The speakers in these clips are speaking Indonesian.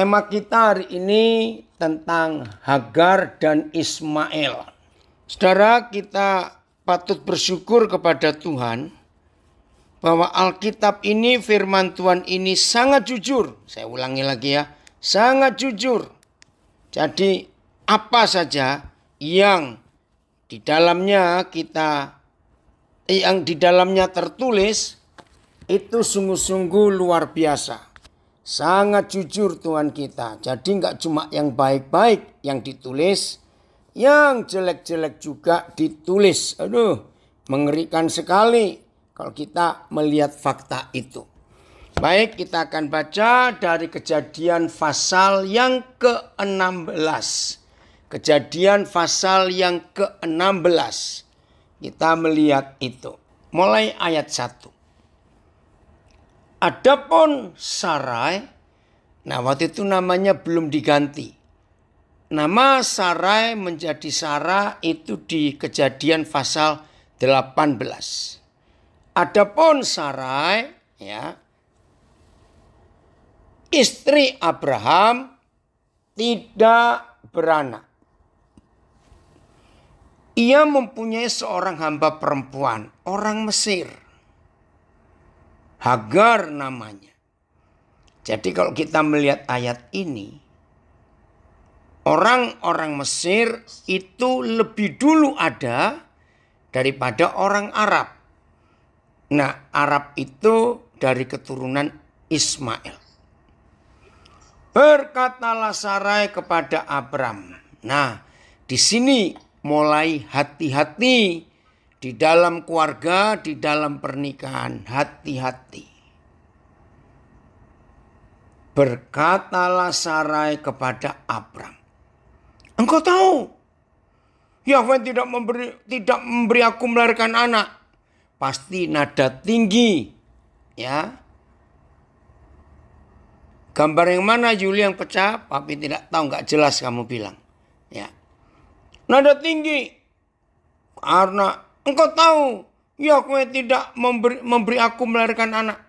Tema kita hari ini tentang Hagar dan Ismail. Saudara, kita patut bersyukur kepada Tuhan bahwa Alkitab ini, firman Tuhan ini sangat jujur. Saya ulangi lagi ya, sangat jujur. Jadi apa saja yang di dalamnya tertulis itu sungguh-sungguh luar biasa. Sangat jujur Tuhan kita. Jadi enggak cuma yang baik-baik yang ditulis, yang jelek-jelek juga ditulis. Aduh, mengerikan sekali kalau kita melihat fakta itu. Baik, kita akan baca dari Kejadian pasal yang ke-16. Kejadian pasal yang ke-16. Kita melihat itu. Mulai ayat 1. Adapun Sarai, nah waktu itu namanya belum diganti. Nama Sarai menjadi Sarah itu di Kejadian pasal 18. Adapun Sarai, ya, istri Abraham tidak beranak. Ia mempunyai seorang hamba perempuan, orang Mesir. Hagar namanya. Jadi kalau kita melihat ayat ini, orang-orang Mesir itu lebih dulu ada daripada orang Arab. Nah, Arab itu dari keturunan Ismail. Berkatalah Sarai kepada Abram. Nah, di sini mulai hati-hati. Di dalam keluarga, di dalam pernikahan, hati-hati. Berkatalah Sarai kepada Abram, engkau tahu, Yahweh tidak memberi aku melahirkan anak. Pasti nada tinggi, ya. Gambar yang mana Yuli yang pecah? Papi tidak tahu, nggak jelas kamu bilang, ya. Nada tinggi, karena engkau tahu, Yahweh tidak memberi aku melahirkan anak.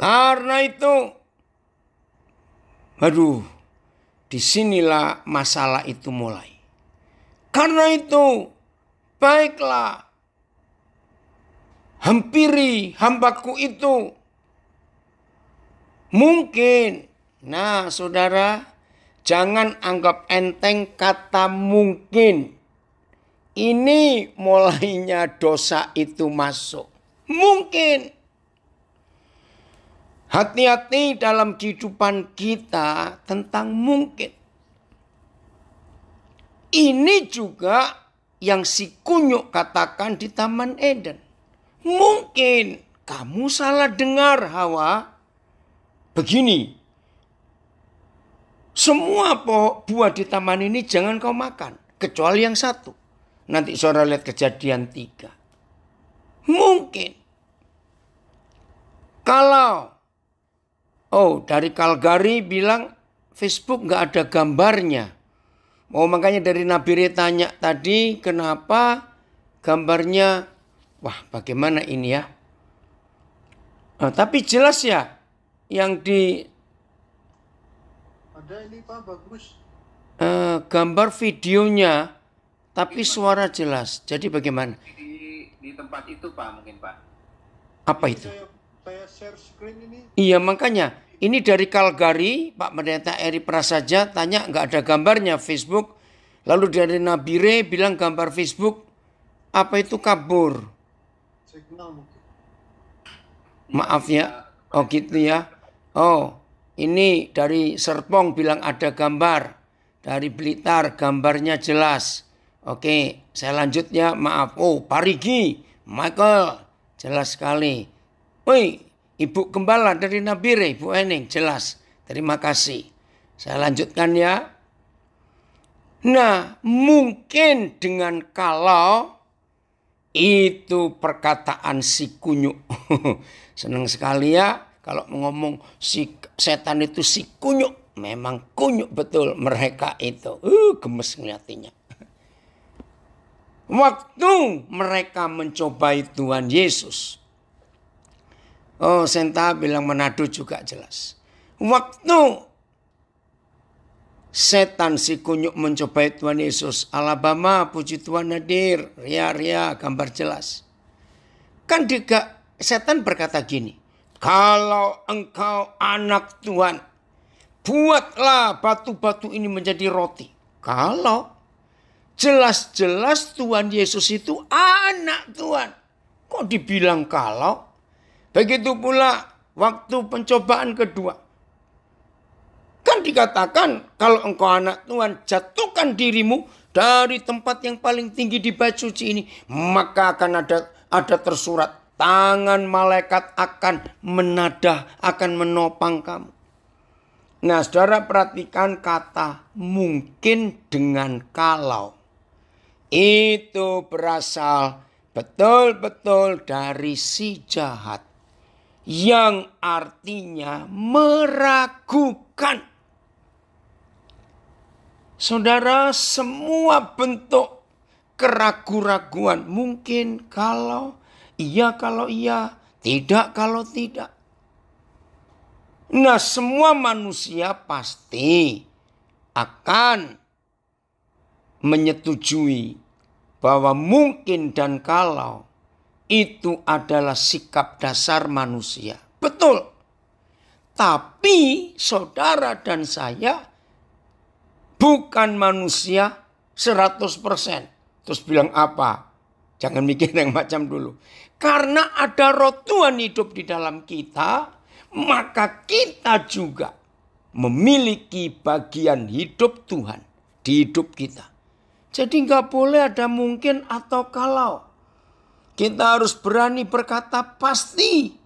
Karena itu, disinilah masalah itu mulai. Karena itu, baiklah, hampiri hambaku itu. Mungkin, nah saudara, jangan anggap enteng kata mungkin. Ini mulainya dosa itu masuk. Mungkin. Hati-hati dalam kehidupan kita tentang mungkin. Ini juga yang si kunyuk katakan di Taman Eden. Mungkin kamu salah dengar, Hawa. Begini. Semua buah di taman ini jangan kau makan. Kecuali yang satu. Nanti saudara lihat Kejadian 3. Mungkin. Kalau. Dari Calgary bilang Facebook gak ada gambarnya. Makanya dari Nabire tanya tadi kenapa gambarnya. Wah, bagaimana ini ya. Tapi jelas ya. Yang di. Ada ini Pak, bagus. Gambar videonya. Tapi suara jelas. Jadi bagaimana? Di tempat itu Pak, mungkin Pak. Apa itu? Saya share screen ini. Iya, makanya. Ini dari Calgary, Pak Pendeta Eri Prasaja tanya nggak ada gambarnya Facebook. Lalu dari Nabire bilang gambar Facebook. Apa itu kabur? Signal mungkin. Maaf ya. Oh gitu ya. Oh, ini dari Serpong bilang ada gambar. Dari Blitar gambarnya jelas. Oke, saya lanjut ya, maaf. Parigi, Michael, jelas sekali. Woi, Ibu Gembala dari Nabire, Ibu Ening, jelas. Terima kasih. Saya lanjutkan ya. Nah, mungkin dengan kalau itu perkataan si kunyuk. Senang sekali ya kalau ngomong si setan itu si kunyuk. Memang kunyuk betul mereka itu. Gemes ngeliatinya. Waktu mereka mencobai Tuhan Yesus. Senta bilang Manado juga jelas. Waktu Setan si kunyuk mencobai Tuhan Yesus. Alabama, puji Tuhan hadir. Ria, gambar jelas. Kan juga setan berkata gini. Kalau engkau anak Tuhan, buatlah batu-batu ini menjadi roti. Kalau jelas-jelas Tuhan Yesus itu anak Tuhan. Kok dibilang kalau? Begitu pula waktu pencobaan kedua. Kan dikatakan kalau engkau anak Tuhan, jatuhkan dirimu dari tempat yang paling tinggi di bait suci ini. Maka akan ada tersurat, tangan malaikat akan menadah, akan menopang kamu. Nah, saudara perhatikan kata mungkin dengan kalau. Itu berasal betul-betul dari si jahat. Yang artinya meragukan. Saudara, semua bentuk keraguan-raguan. Mungkin kalau iya, tidak kalau tidak. Nah, semua manusia pasti akan menyetujui bahwa mungkin dan kalau itu adalah sikap dasar manusia. Betul. Tapi saudara dan saya bukan manusia 100%. Terus bilang apa? Jangan mikir yang macam dulu. Karena ada roh Tuhan hidup di dalam kita, maka kita juga memiliki bagian hidup Tuhan di hidup kita. Jadi nggak boleh ada mungkin atau kalau. Kita harus berani berkata pasti.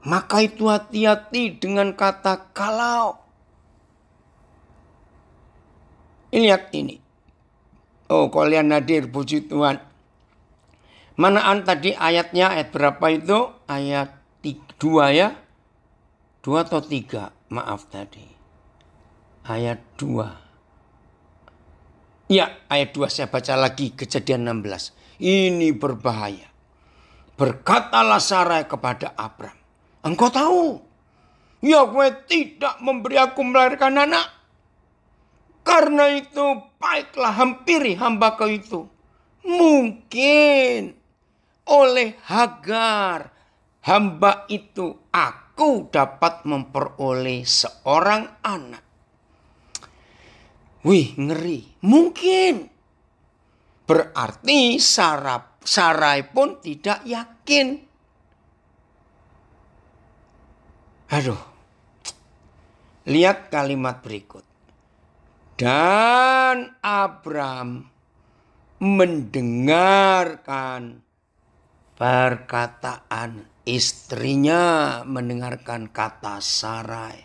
Maka itu hati-hati dengan kata kalau. Lihat ini. Oh, kalian hadir, puji Tuhan. Manaan tadi ayatnya, ayat berapa itu? Ayat 2 ya? 2 atau 3? Maaf tadi. Ayat 2. Ya, ayat 2 saya baca lagi, Kejadian 16. Ini berbahaya. Berkatalah Sarai kepada Abram. Engkau tahu, Yahweh tidak memberi aku melahirkan anak. Karena itu baiklah hampiri hamba kau itu. Mungkin oleh Hagar hamba itu aku dapat memperoleh seorang anak. Wih, ngeri. Mungkin. Berarti Sarai pun tidak yakin. Aduh. Lihat kalimat berikut. Dan Abram mendengarkan perkataan istrinya, mendengarkan kata Sarai.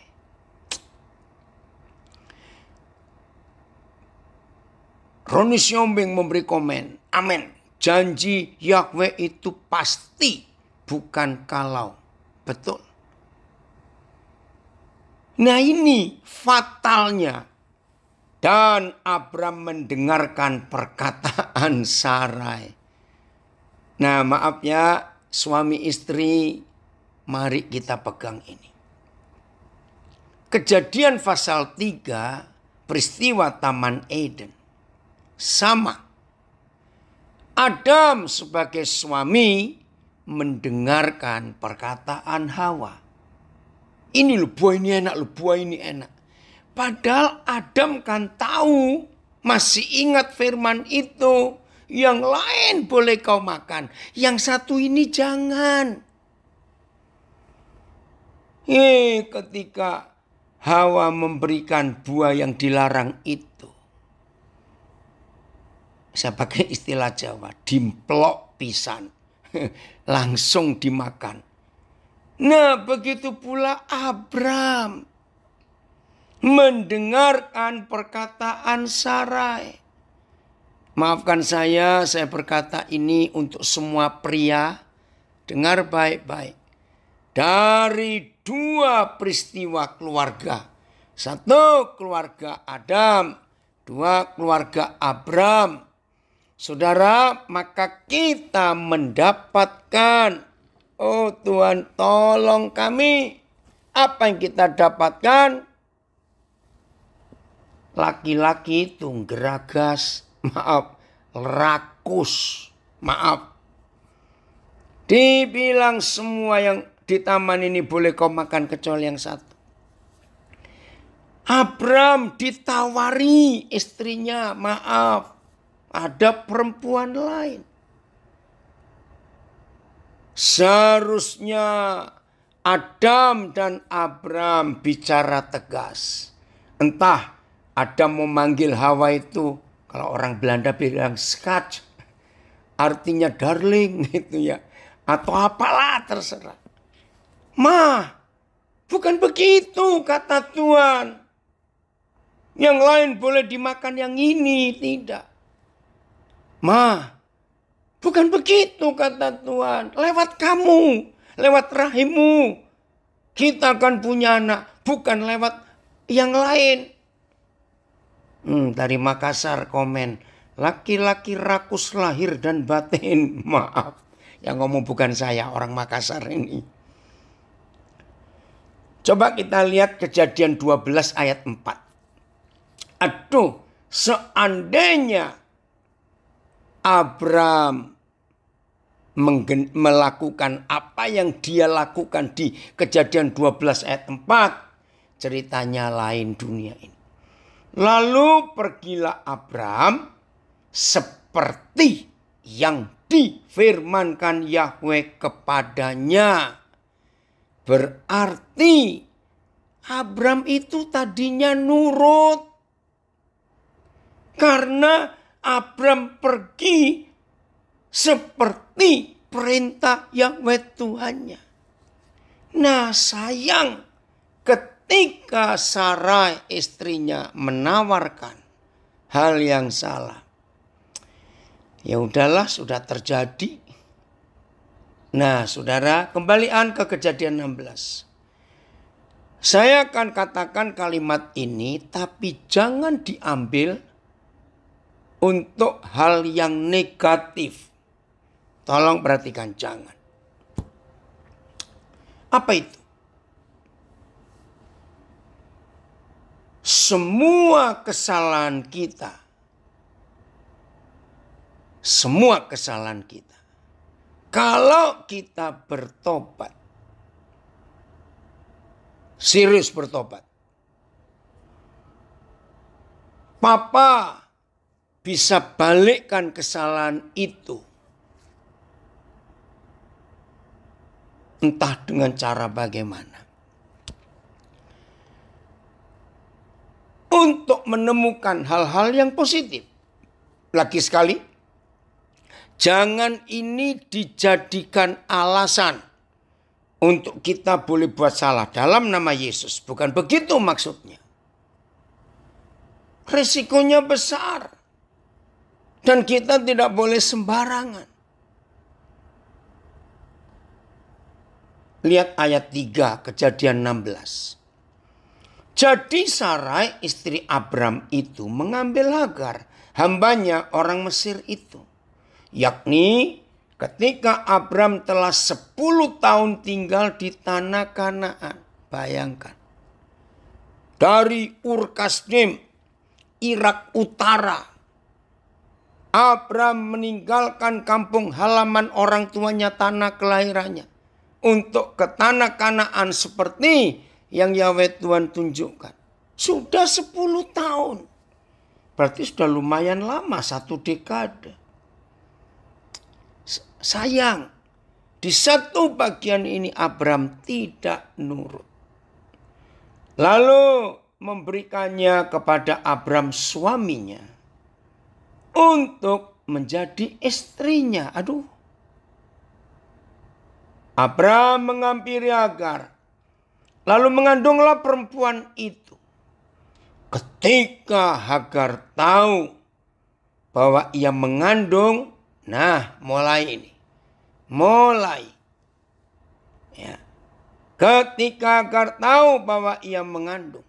Roni Siombing memberi komen, amin. Janji Yahweh itu pasti, bukan kalau. Betul. Nah, ini fatalnya. Dan Abram mendengarkan perkataan Sarai. Nah, maaf ya, suami istri, mari kita pegang ini. Kejadian pasal 3, peristiwa Taman Eden. Sama. Adam sebagai suami mendengarkan perkataan Hawa. Ini loh, buah ini enak, loh, buah ini enak. Padahal Adam kan tahu, masih ingat firman itu. Yang lain boleh kau makan, yang satu ini jangan. Ketika Hawa memberikan buah yang dilarang itu. Saya pakai istilah Jawa, dimplok pisan. Langsung dimakan. Nah, begitu pula Abram mendengarkan perkataan Sarai. Maafkan saya berkata ini untuk semua pria. Dengar baik-baik. Dari 2 peristiwa keluarga. 1 keluarga Adam. 2 keluarga Abram. Saudara, maka kita mendapatkan. Oh Tuhan, tolong kami. Apa yang kita dapatkan? laki-laki itu geragas, rakus, dibilang semua yang di taman ini boleh kau makan kecuali yang satu. Abram ditawari istrinya, maaf, ada perempuan lain. Seharusnya Adam dan Abram bicara tegas. Entah Adam memanggil Hawa itu, kalau orang Belanda bilang skat, artinya darling gitu ya. Atau apalah terserah. Bukan begitu kata Tuhan. Yang lain boleh dimakan, yang ini tidak. Bukan begitu kata Tuhan. Lewat kamu, lewat rahimmu, kita akan punya anak. Bukan lewat yang lain. Dari Makassar komen, laki-laki rakus lahir dan batin. Maaf, yang ngomong bukan saya, orang Makassar ini. Coba kita lihat Kejadian 12 ayat 4. Aduh, seandainya Abram melakukan apa yang dia lakukan di Kejadian 12 ayat 4, ceritanya lain dunia ini. Lalu pergilah Abram seperti yang difirmankan Yahweh kepadanya. Berarti Abram itu tadinya nurut. Karena Abram pergi seperti perintah Yahweh Tuhannya. Nah, sayang ketika Sarai istrinya menawarkan hal yang salah. Ya udahlah, sudah terjadi. Nah, saudara, kembalian ke Kejadian 16. Saya akan katakan kalimat ini, tapi jangan diambil untuk hal yang negatif. Tolong perhatikan, jangan. Apa itu? Semua kesalahan kita, kalau kita bertobat, serius bertobat, Papa bisa balikkan kesalahan itu. Entah dengan cara bagaimana. Untuk menemukan hal-hal yang positif. Lagi sekali, jangan ini dijadikan alasan untuk kita boleh buat salah dalam nama Yesus. Bukan begitu maksudnya. Risikonya besar. Dan kita tidak boleh sembarangan. Lihat ayat 3 Kejadian 16. Jadi Sarai istri Abram itu mengambil Hagar, hambanya orang Mesir itu. Yakni ketika Abram telah 10 tahun tinggal di tanah Kanaan. Bayangkan. Dari Ur Kasdim, Irak Utara, Abram meninggalkan kampung halaman orang tuanya, tanah kelahirannya, untuk ke tanah Kanaan seperti yang Yahweh Tuhan tunjukkan. Sudah 10 tahun. Berarti sudah lumayan lama, 1 dekade. Sayang, di satu bagian ini Abram tidak nurut. Lalu memberikannya kepada Abram suaminya untuk menjadi istrinya. Abram menghampiri Hagar. Lalu mengandunglah perempuan itu. Ketika Hagar tahu bahwa ia mengandung, nah mulai ini. Ya. Ketika Hagar tahu bahwa ia mengandung,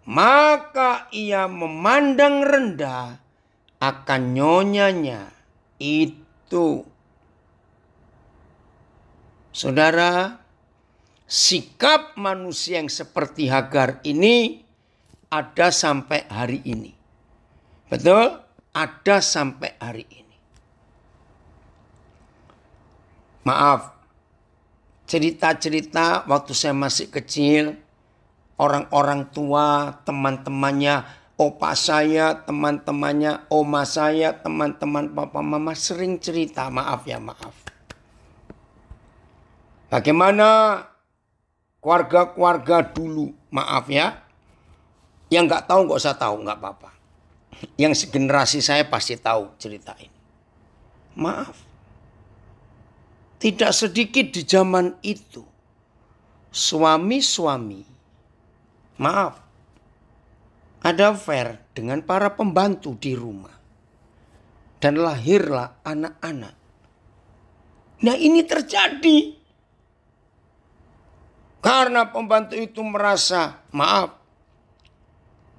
maka ia memandang rendah akan nyonyanya itu. Saudara, sikap manusia yang seperti Hagar ini ada sampai hari ini. Betul? Ada sampai hari ini. Maaf, cerita-cerita waktu saya masih kecil, orang-orang tua, teman-temannya, opa saya, teman-temannya, oma saya, teman-teman papa mama sering cerita. Maaf ya, maaf. Bagaimana keluarga-keluarga dulu, maaf ya. Yang nggak tahu nggak usah tahu, nggak apa-apa. Yang generasi saya pasti tahu cerita ini. Maaf. Tidak sedikit di zaman itu, suami-suami, maaf, ada affair dengan para pembantu di rumah. Dan lahirlah anak-anak. Nah ini terjadi. Karena pembantu itu merasa, maaf,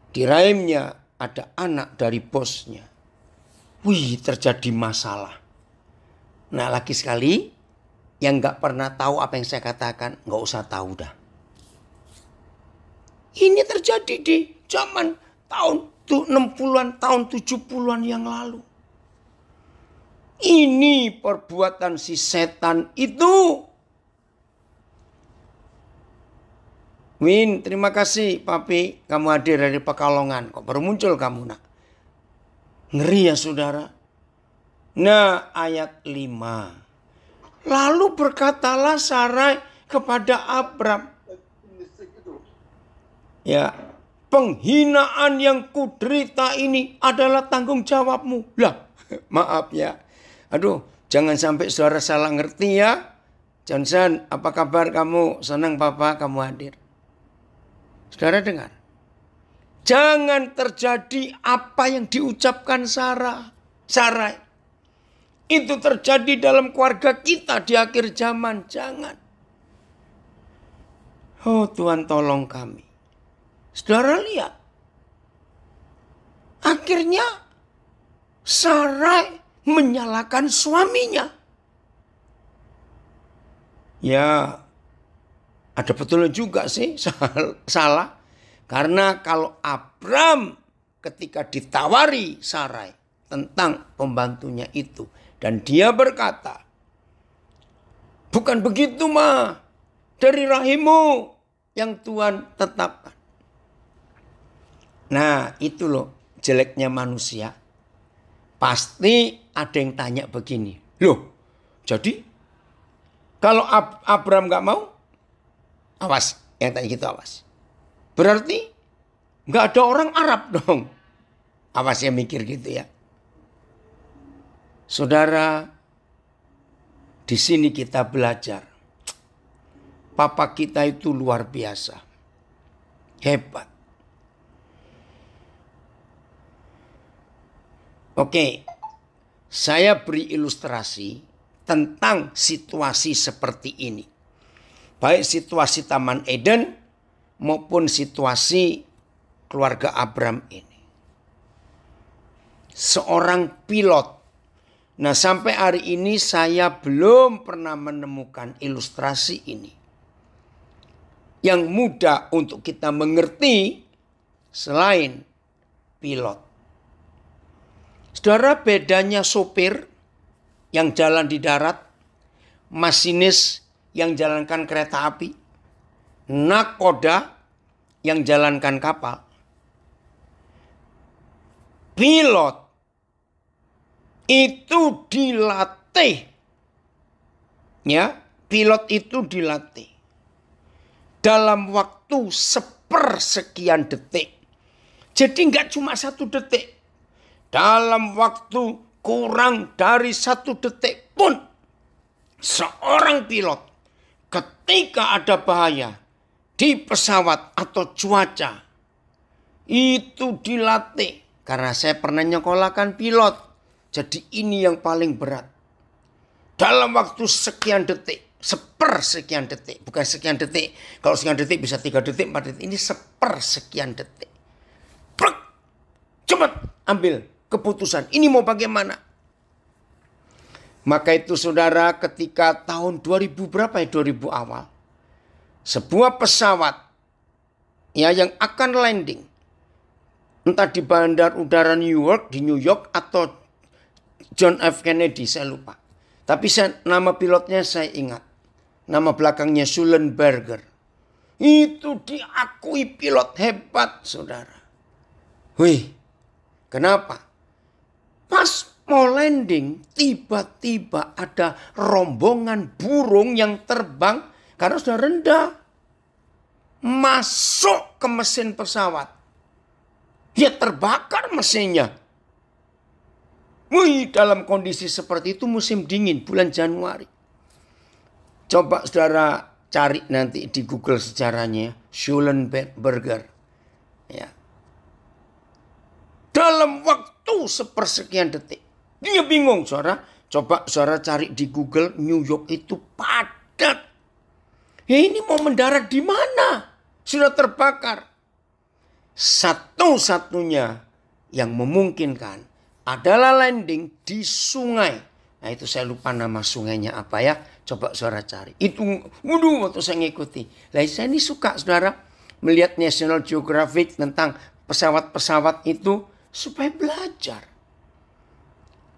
di rahimnya ada anak dari bosnya. Wih, terjadi masalah. Nah lagi sekali, yang gak pernah tahu apa yang saya katakan, gak usah tahu dah. Ini terjadi di zaman tahun 60-an, tahun 70-an yang lalu. Ini perbuatan si setan itu. Win, terima kasih papi, kamu hadir dari Pekalongan. Kok baru muncul kamu nak? Ngeri ya saudara. Nah ayat 5. Lalu berkatalah Sarai kepada Abram. Ya, penghinaan yang kuderita ini adalah tanggung jawabmu. Lah, maaf ya. Aduh, jangan sampai saudara salah ngerti ya. Johnson, apa kabar kamu? Senang papa kamu hadir. Saudara dengar. Jangan terjadi apa yang diucapkan Sarai. Itu terjadi dalam keluarga kita di akhir zaman. Jangan. Oh Tuhan tolong kami. Saudara lihat. Akhirnya Sarai menyalahkan suaminya. Ya ada betulnya juga sih salah. Karena kalau Abram ketika ditawari Sarai tentang pembantunya itu. Dan dia berkata, bukan begitu mah, dari rahimmu yang Tuhan tetapkan. Nah itu loh jeleknya manusia. Pasti ada yang tanya begini. Loh jadi kalau Abram gak mau, awas, yang tanya gitu awas. Berarti gak ada orang Arab dong. Awas ya mikir gitu ya. Saudara, di sini kita belajar. Papa kita itu luar biasa. Hebat. Oke, saya beri ilustrasi tentang situasi seperti ini. Baik situasi Taman Eden maupun situasi keluarga Abram ini. Seorang pilot. Nah sampai hari ini saya belum pernah menemukan ilustrasi ini. Yang mudah untuk kita mengerti selain pilot. Saudara, bedanya sopir yang jalan di darat, masinis yang jalankan kereta api, nakoda yang jalankan kapal. Pilot itu dilatih. Ya, pilot itu dilatih. Dalam waktu sepersekian detik. Jadi nggak cuma 1 detik. Dalam waktu kurang dari 1 detik pun. Seorang pilot ketika ada bahaya di pesawat atau cuaca. Itu dilatih. Karena saya pernah nyekolahkan pilot. Jadi ini yang paling berat. Dalam waktu sekian detik. Sepersekian detik. Bukan sekian detik. Kalau sekian detik bisa 3 detik, 4 detik. Ini sepersekian detik. Pluk. Cepat ambil keputusan. Ini mau bagaimana? Maka itu saudara ketika tahun 2000 berapa ya? 2000 awal. Sebuah pesawat ya yang akan landing. Entah di Bandar Udara New York atau John F. Kennedy, saya lupa. Tapi nama pilotnya saya ingat. Nama belakangnya Sullenberger. Itu diakui pilot hebat, saudara. Wih, kenapa? Pas mau landing, tiba-tiba ada rombongan burung yang terbang karena sudah rendah. Masuk ke mesin pesawat. Dia terbakar mesinnya. Wih, dalam kondisi seperti itu musim dingin, bulan Januari. Coba saudara cari nanti di Google sejarahnya, Sullenberger. Ya. Dalam waktu sepersekian detik. Dia bingung, saudara. Coba saudara cari di Google, New York itu padat. Ya ini mau mendarat di mana? Sudah terbakar. Satu-satunya yang memungkinkan adalah landing di sungai. Nah itu saya lupa nama sungainya apa ya. Coba saudara cari. Itu, waktu saya ngikuti. Lah saya ini suka saudara melihat National Geographic tentang pesawat-pesawat itu supaya belajar.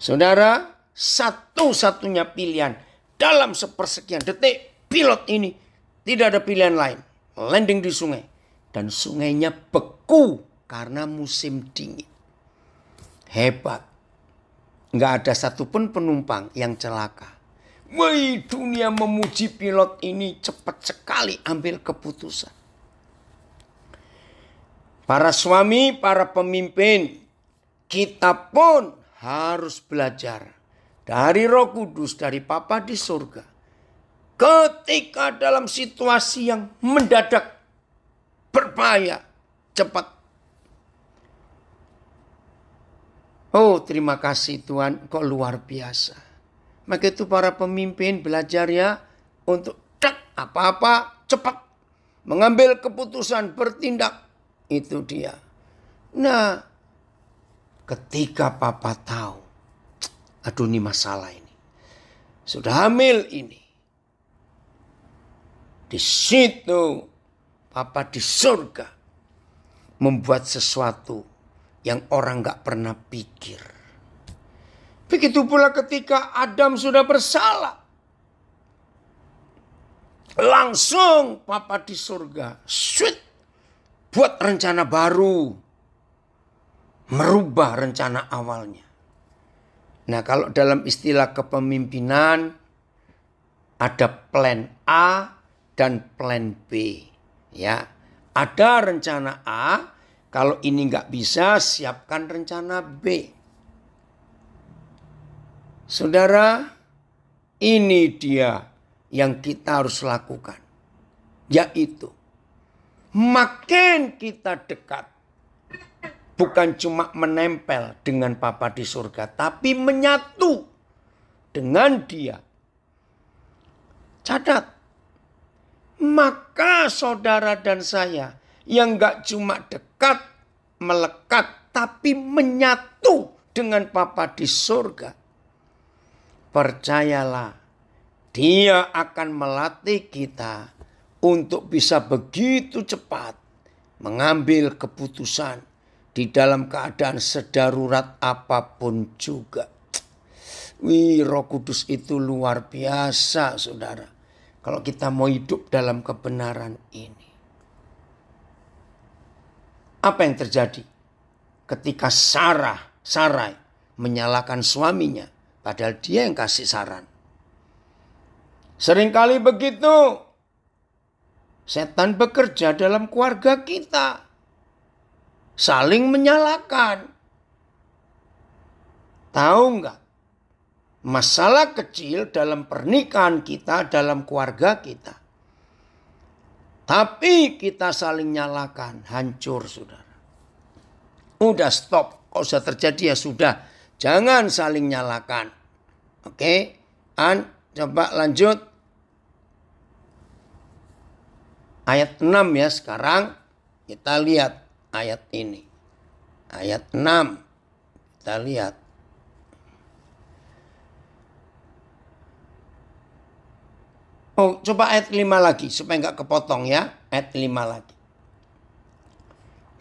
Saudara, satu-satunya pilihan dalam sepersekian detik pilot ini tidak ada pilihan lain. Landing di sungai. Dan sungainya beku karena musim dingin. Hebat. Nggak ada satupun penumpang yang celaka. Wih, dunia memuji pilot ini cepat sekali ambil keputusan. Para suami, para pemimpin, kita pun harus belajar dari Roh Kudus, dari Bapa di surga. Ketika dalam situasi yang mendadak, berbahaya, cepat. Oh, terima kasih Tuhan, kok luar biasa. Maka itu para pemimpin belajar ya untuk apa-apa cepat. Mengambil keputusan, bertindak. Itu dia. Nah, ketika papa tahu, aduh ini masalah ini. Sudah hamil ini. Di situ papa di surga membuat sesuatu yang orang gak pernah pikir. Begitu pula ketika Adam sudah bersalah. Langsung papa di surga buat rencana baru. Merubah rencana awalnya. Nah kalau dalam istilah kepemimpinan ada plan A dan plan B. Ya, ada rencana A, kalau ini nggak bisa siapkan rencana B. Saudara, ini dia yang kita harus lakukan. Yaitu, makin kita dekat, bukan cuma menempel dengan Bapa di surga, tapi menyatu dengan Dia. Catat. Maka saudara dan saya yang gak cuma dekat, melekat, tapi menyatu dengan Bapa di surga. Percayalah, Dia akan melatih kita untuk bisa begitu cepat mengambil keputusan di dalam keadaan sedarurat apapun juga. Wih, Roh Kudus itu luar biasa, saudara. Kalau kita mau hidup dalam kebenaran ini. Apa yang terjadi ketika Sarai menyalahkan suaminya, padahal dia yang kasih saran. Seringkali begitu. Setan bekerja dalam keluarga kita. Saling menyalahkan. Tahu nggak? Masalah kecil dalam pernikahan kita, dalam keluarga kita. Tapi kita saling nyalakan, hancur saudara. Udah stop, kalau sudah terjadi ya sudah. Jangan saling nyalakan. Oke, coba lanjut. Ayat 6 ya sekarang kita lihat ayat ini. Ayat 6 kita lihat. Oh, coba ayat 5 lagi supaya nggak kepotong ya. Ayat 5 lagi.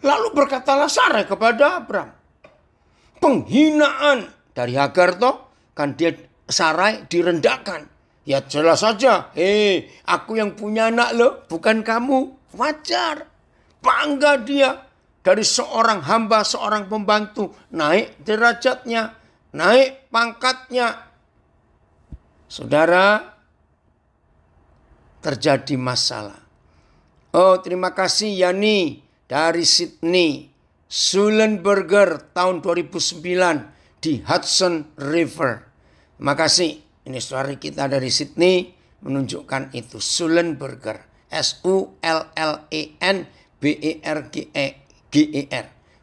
Lalu berkatalah Sarai kepada Abram. Penghinaan dari Hagar toh. Kan dia Sarai direndahkan. Ya jelas saja. Aku yang punya anak loh. Bukan kamu. Wajar. Bangga dia. Dari seorang hamba, seorang pembantu. Naik derajatnya. Naik pangkatnya. Saudara. Terjadi masalah. Oh terima kasih Yani. Dari Sydney. Sullenberger tahun 2009. Di Hudson River. Terima kasih. Ini saudara kita dari Sydney menunjukkan itu. Sullenberger. Sullenberger.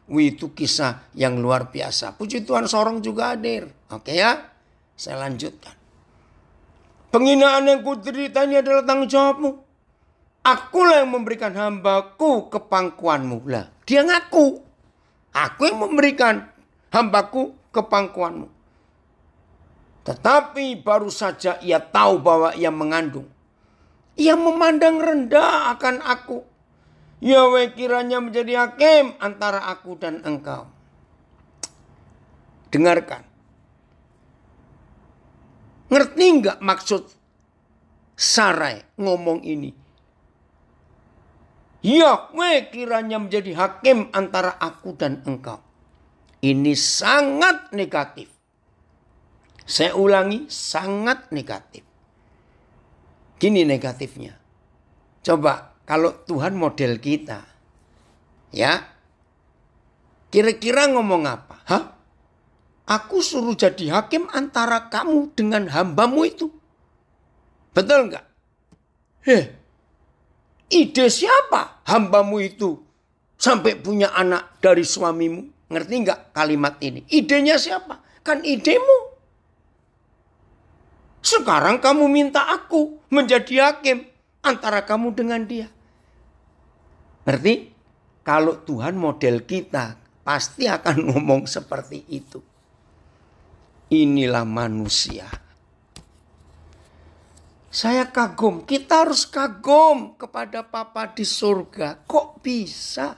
Itu kisah yang luar biasa. Puji Tuhan Sorong juga hadir. Oke ya. Saya lanjutkan. Penghinaan yang kuderita ini adalah tanggung jawabmu. Akulah yang memberikan hambaku ke pangkuanmu. Lah, dia ngaku. Aku yang memberikan hambaku ke pangkuanmu. Tetapi baru saja ia tahu bahwa ia mengandung. Ia memandang rendah akan aku. Yahweh kiranya menjadi hakim antara aku dan engkau. Dengarkan. Ngerti enggak maksud Sarai ngomong ini? Yahweh kiranya menjadi hakim antara aku dan engkau. Ini sangat negatif. Saya ulangi, sangat negatif. Gini negatifnya. Coba kalau Tuhan model kita. Ya. Kira-kira ngomong apa? Hah? Aku suruh jadi hakim antara kamu dengan hambamu itu. Betul enggak? Ide siapa hambamu itu sampai punya anak dari suamimu? Ngerti enggak kalimat ini? Idenya siapa? Kan idemu. Sekarang kamu minta aku menjadi hakim antara kamu dengan dia. Ngerti? Kalau Tuhan model kita pasti akan ngomong seperti itu. Inilah manusia. Saya kagum, kita harus kagum kepada Papa di surga. Kok bisa?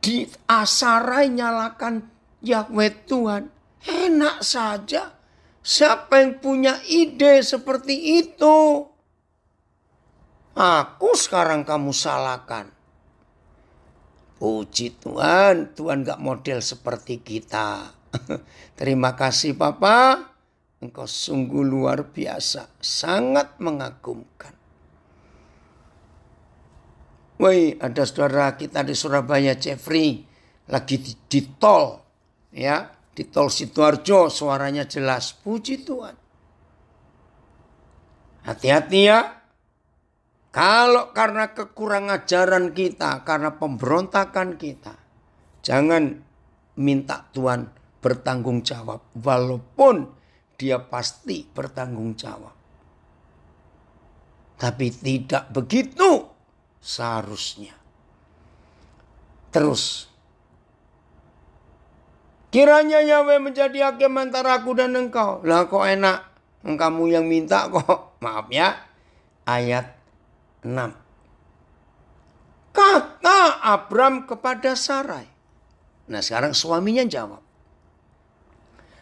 Di Sarai nyalakan Yahweh Tuhan. Enak saja. Siapa yang punya ide seperti itu? Aku sekarang kamu salahkan. Puji Tuhan, Tuhan gak model seperti kita. Terima kasih Papa. Engkau sungguh luar biasa. Sangat mengagumkan. Woi, ada saudara kita di Surabaya, Jeffrey. Lagi di tol. Ya, di tol Sidoarjo. Suaranya jelas. Puji Tuhan. Hati-hati ya. Kalau karena kekurangan ajaran kita. Karena pemberontakan kita. Jangan minta Tuhan bertanggung jawab. Walaupun dia pasti bertanggung jawab. Tapi tidak begitu seharusnya. Terus. Kiranya Yahweh menjadi hakim antara aku dan engkau. Lah kok enak. Kamu yang minta kok. Maaf ya. Ayat 6. Kata Abram kepada Sarai. Nah sekarang suaminya jawab.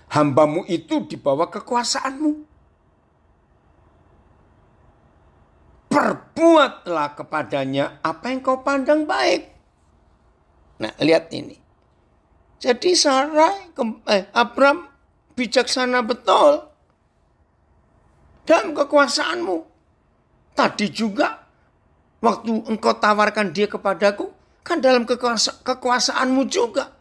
Hambamu itu di bawah kekuasaanmu. Perbuatlah kepadanya apa yang kau pandang baik. Nah lihat ini. Jadi Abram bijaksana betul. Dalam kekuasaanmu. Tadi juga waktu engkau tawarkan dia kepadaku. Kan dalam kekuasaanmu juga.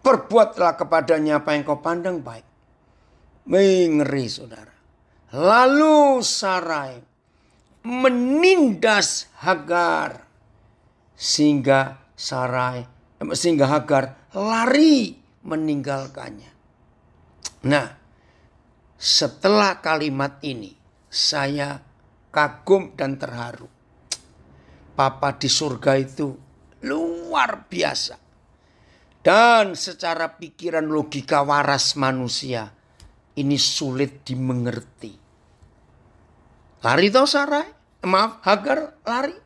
Perbuatlah kepadanya apa yang kau pandang baik. Ngeri saudara. Lalu Sarai menindas Hagar. Sehingga Hagar lari meninggalkannya. Nah, setelah kalimat ini saya kagum dan terharu. Papa di surga itu luar biasa. Dan secara pikiran logika waras manusia ini sulit dimengerti. Lari toh Sarai Hagar lari.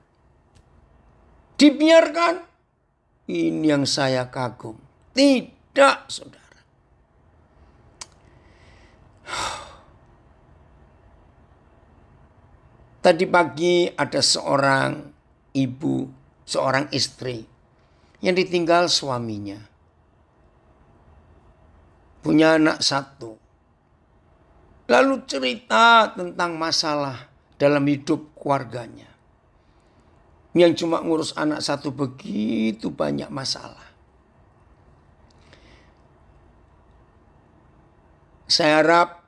Dibiarkan. Ini yang saya kagum. Tidak, saudara. Tadi pagi ada seorang ibu, seorang istri yang ditinggal suaminya. Punya anak satu. Lalu cerita tentang masalah dalam hidup keluarganya. Yang cuma ngurus anak satu begitu banyak masalah. Saya harap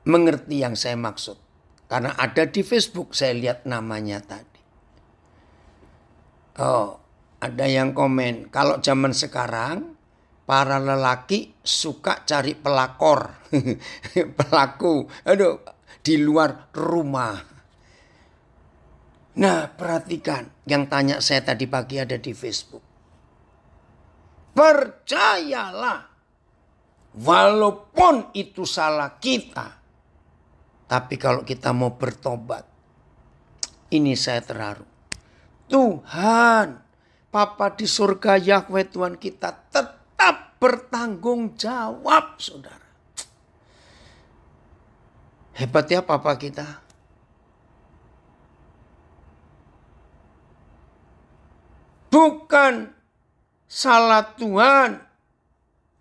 mengerti yang saya maksud. Karena ada di Facebook saya lihat namanya tadi. Oh, ada yang komen. Kalau zaman sekarang para lelaki suka cari pelakor. Pelaku. Aduh, di luar rumah. Nah, perhatikan yang tanya saya tadi pagi ada di Facebook. Percayalah, walaupun itu salah kita, tapi kalau kita mau bertobat, ini saya terharu. Tuhan, Papa di surga Yahweh Tuhan kita tetap bertanggung jawab, saudara. Hebat ya Papa kita. Bukan salah Tuhan,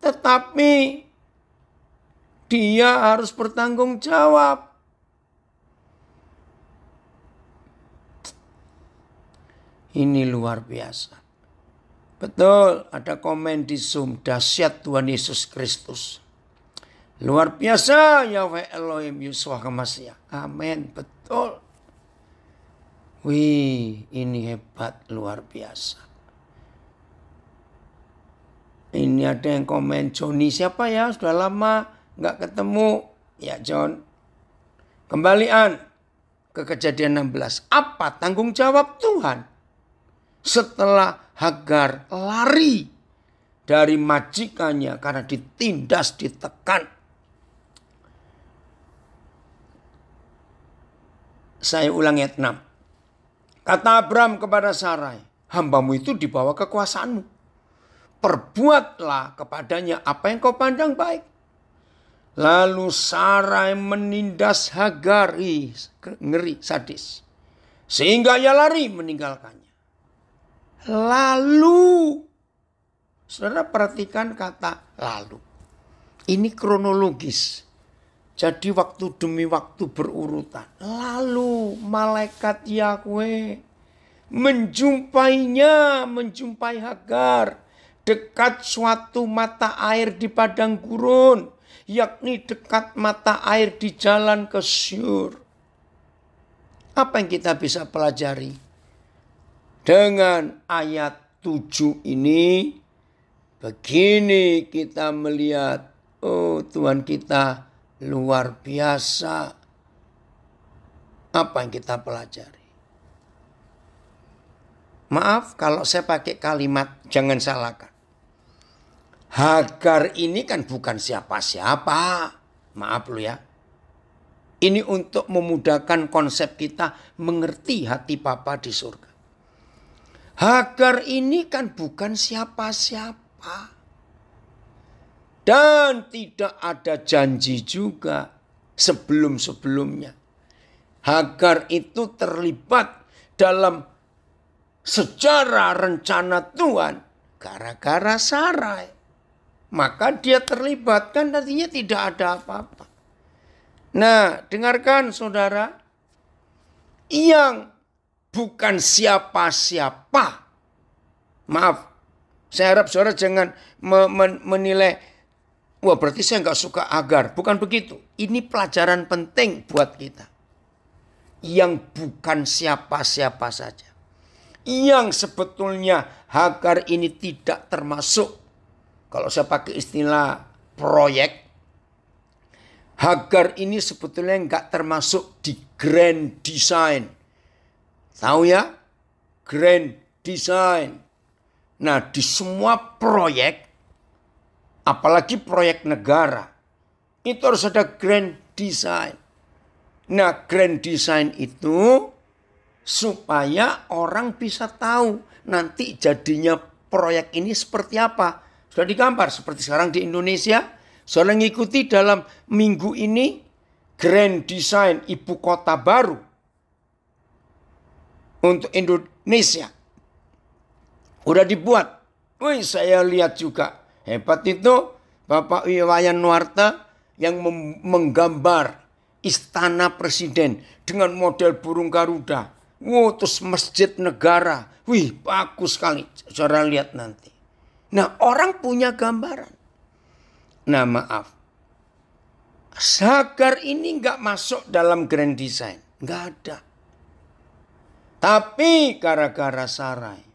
tetapi Dia harus bertanggung jawab. Ini luar biasa. Betul, ada komen di Zoom, dahsyat Tuhan Yesus Kristus. Luar biasa Yahweh Elohim Yeshua HaMashiach. Amin, betul. Wih, ini hebat, luar biasa. Ini ada yang komen, Joni siapa ya? Sudah lama nggak ketemu. Ya John. Kembalian ke Kejadian 16. Apa tanggung jawab Tuhan? Setelah Hagar lari dari majikannya karena ditindas, ditekan. Saya ulang ayat 6. Kata Abram kepada Sarai, hambamu itu di bawah kekuasaanmu. Perbuatlah kepadanya apa yang kau pandang baik. Lalu Sarai menindas Hagar, ngeri, sadis. Sehingga ia lari meninggalkannya. Lalu, saudara perhatikan kata lalu. Ini kronologis. Jadi waktu demi waktu berurutan. Lalu malaikat Yahweh menjumpai Hagar dekat suatu mata air di padang gurun, yakni dekat mata air di jalan ke Syur. Apa yang kita bisa pelajari dengan ayat 7 ini? Begini kita melihat, oh Tuhan kita luar biasa. Apa yang kita pelajari? Maaf kalau saya pakai kalimat, jangan salahkan. Hagar ini kan bukan siapa-siapa. Maaf lu ya. Ini untuk memudahkan konsep kita mengerti hati Papa di surga. Hagar ini kan bukan siapa-siapa. Dan tidak ada janji juga sebelum-sebelumnya. Hagar itu terlibat dalam sejarah rencana Tuhan gara-gara Sarai. Maka dia terlibat, kan artinya tidak ada apa-apa. Nah, dengarkan saudara, yang bukan siapa-siapa. Maaf, saya harap saudara jangan menilai, wah berarti saya nggak suka Hagar. Bukan begitu. Ini pelajaran penting buat kita. Yang bukan siapa-siapa saja. Yang sebetulnya Hagar ini tidak termasuk, kalau saya pakai istilah proyek, Hagar ini sebetulnya nggak termasuk di grand design. Tahu ya? Grand design. Nah, di semua proyek, apalagi proyek negara, itu harus ada grand design. Nah, grand design itu supaya orang bisa tahu nanti jadinya proyek ini seperti apa. Sudah digambar seperti sekarang di Indonesia. Saudara ngikuti dalam minggu ini grand design ibu kota baru untuk Indonesia. Udah dibuat. Wih, saya lihat juga. Hebat itu Bapak Iwayan Nuarta yang menggambar istana presiden dengan model burung Garuda. Wow, terus masjid negara. Wih, bagus sekali. Saudara lihat nanti. Nah, orang punya gambaran. Nah, maaf. Hagar ini nggak masuk dalam grand design. Nggak ada. Tapi gara-gara Sarai.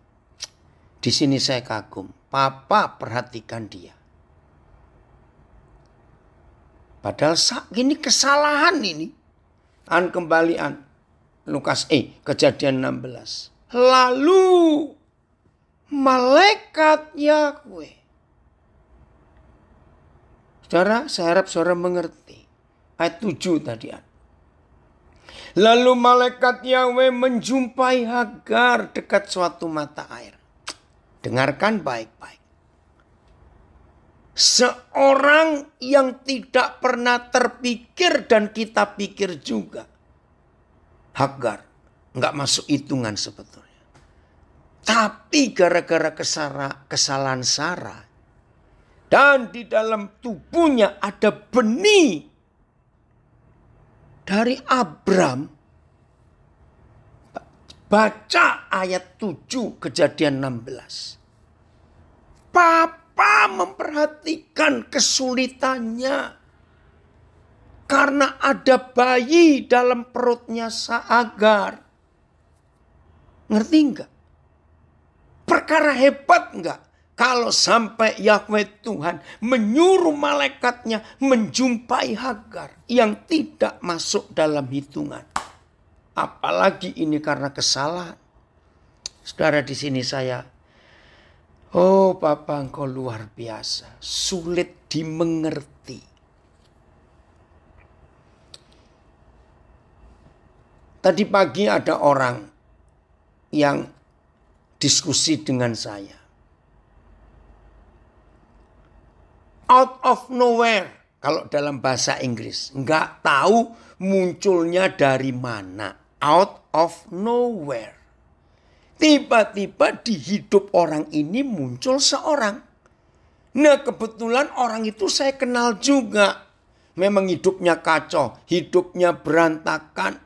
Di sini saya kagum. Papa perhatikan dia. Padahal ini kesalahan ini. Kembalian. Lukas Kejadian 16. Lalu malaikat Yahweh. Saudara, saya harap saudara mengerti. Ayat 7 tadi. Lalu malaikat Yahweh menjumpai Hagar dekat suatu mata air. Dengarkan baik-baik. Seorang yang tidak pernah terpikir dan kita pikir juga. Hagar nggak masuk hitungan sebetulnya. Tapi gara-gara kesalahan Sarah. Dan di dalam tubuhnya ada benih dari Abram. Baca ayat 7 Kejadian 16. Papa memperhatikan kesulitannya. Karena ada bayi dalam perutnya Hagar. Ngerti enggak? Perkara hebat enggak? Kalau sampai Yahweh Tuhan menyuruh malaikatnya menjumpai Hagar yang tidak masuk dalam hitungan. Apalagi ini karena kesalahan. Saudara, di sini saya, oh Papa, engkau luar biasa. Sulit dimengerti. Tadi pagi ada orang yang diskusi dengan saya. Out of nowhere, kalau dalam bahasa Inggris. Nggak tahu munculnya dari mana. Out of nowhere. Tiba-tiba di hidup orang ini muncul seorang. Nah, kebetulan orang itu saya kenal juga. Memang hidupnya kacau, hidupnya berantakan.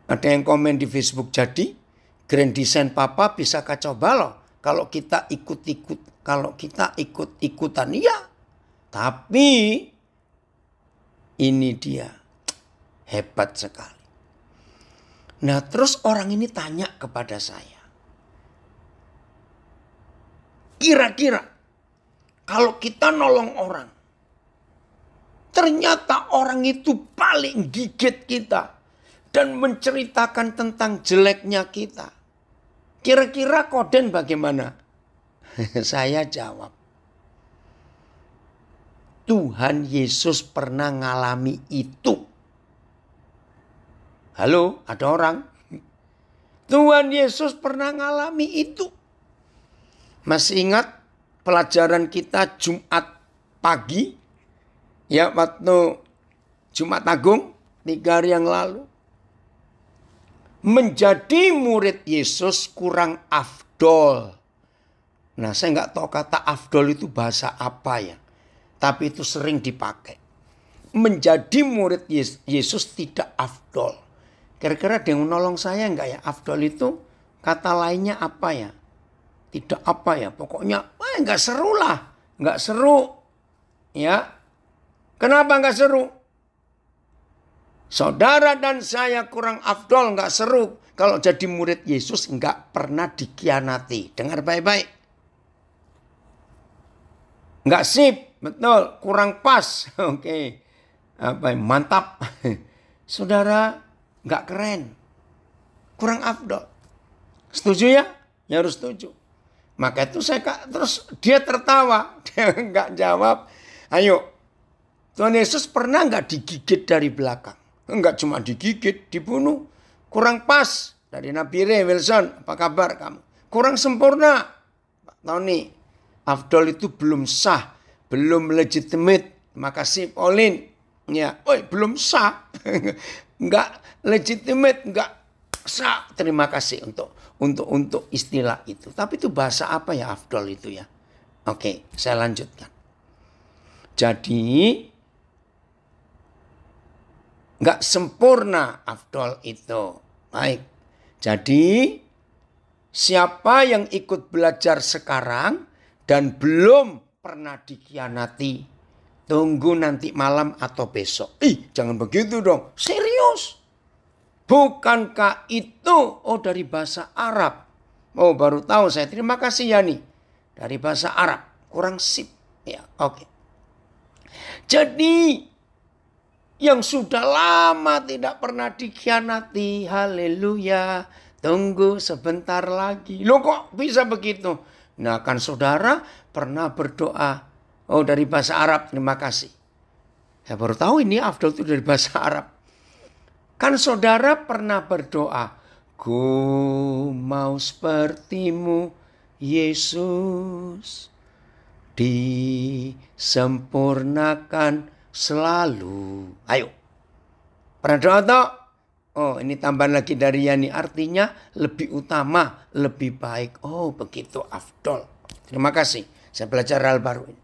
Ada yang komen di Facebook, jadi grand design Papa bisa kacau balau. Kalau kita ikut-ikutan, ya. Tapi ini dia hebat sekali. Nah, terus orang ini tanya kepada saya. Kira-kira kalau kita nolong orang, ternyata orang itu paling gigit kita dan menceritakan tentang jeleknya kita. Kira-kira Koden bagaimana? Saya jawab. Tuhan Yesus pernah ngalami itu. Halo, ada orang? Tuhan Yesus pernah ngalami itu. Masih ingat pelajaran kita Jumat pagi? Ya, waktu Jumat Agung 3 hari yang lalu. Menjadi murid Yesus kurang afdol. Nah, saya nggak tahu kata afdol itu bahasa apa ya. Tapi itu sering dipakai. Menjadi murid Yesus tidak afdol. Kira-kira ada yang menolong saya nggak ya? Afdol itu kata lainnya apa ya? Tidak apa ya? Pokoknya nggak seru lah. Nggak seru. Ya. Kenapa nggak seru? Saudara dan saya kurang afdol, nggak seru. Kalau jadi murid Yesus nggak pernah dikhianati. Dengar baik-baik. Nggak sip, betul. Kurang pas. Oke. Mantap. Saudara nggak keren. Kurang afdol. Setuju ya? Ya harus setuju. Maka itu saya terus dia tertawa. Dia nggak jawab. Ayo. Tuhan Yesus pernah nggak digigit dari belakang? Enggak cuma digigit, dibunuh. Kurang pas. Dari Nabi Ray Wilson, apa kabar kamu? Kurang sempurna. Pak Tony, afdol itu belum sah, belum legitimate. Makasih Pauline. Ya, belum sah. Enggak legitimate, enggak sah. Terima kasih untuk istilah itu. Tapi itu bahasa apa ya afdol itu ya? Oke, saya lanjutkan. Jadi enggak sempurna afdol itu. Baik. Jadi siapa yang ikut belajar sekarang dan belum pernah dikhianati, tunggu nanti malam atau besok. Jangan begitu dong. Serius. Bukankah itu dari bahasa Arab? Baru tahu saya. Terima kasih Yani. Dari bahasa Arab. Kurang sip. Ya, oke. Jadi yang sudah lama tidak pernah dikhianati. Haleluya. Tunggu sebentar lagi. Loh kok bisa begitu? Nah kan saudara pernah berdoa. Dari bahasa Arab. Terima kasih. Saya baru tahu ini afdol itu dari bahasa Arab. Kan saudara pernah berdoa. Ku mau sepertimu Yesus. Disempurnakan selalu. Ayo. Pernah doa toh? Ini tambahan lagi dari Yani. Artinya lebih utama, lebih baik. Begitu afdol. Terima kasih. Saya belajar hal baru ini.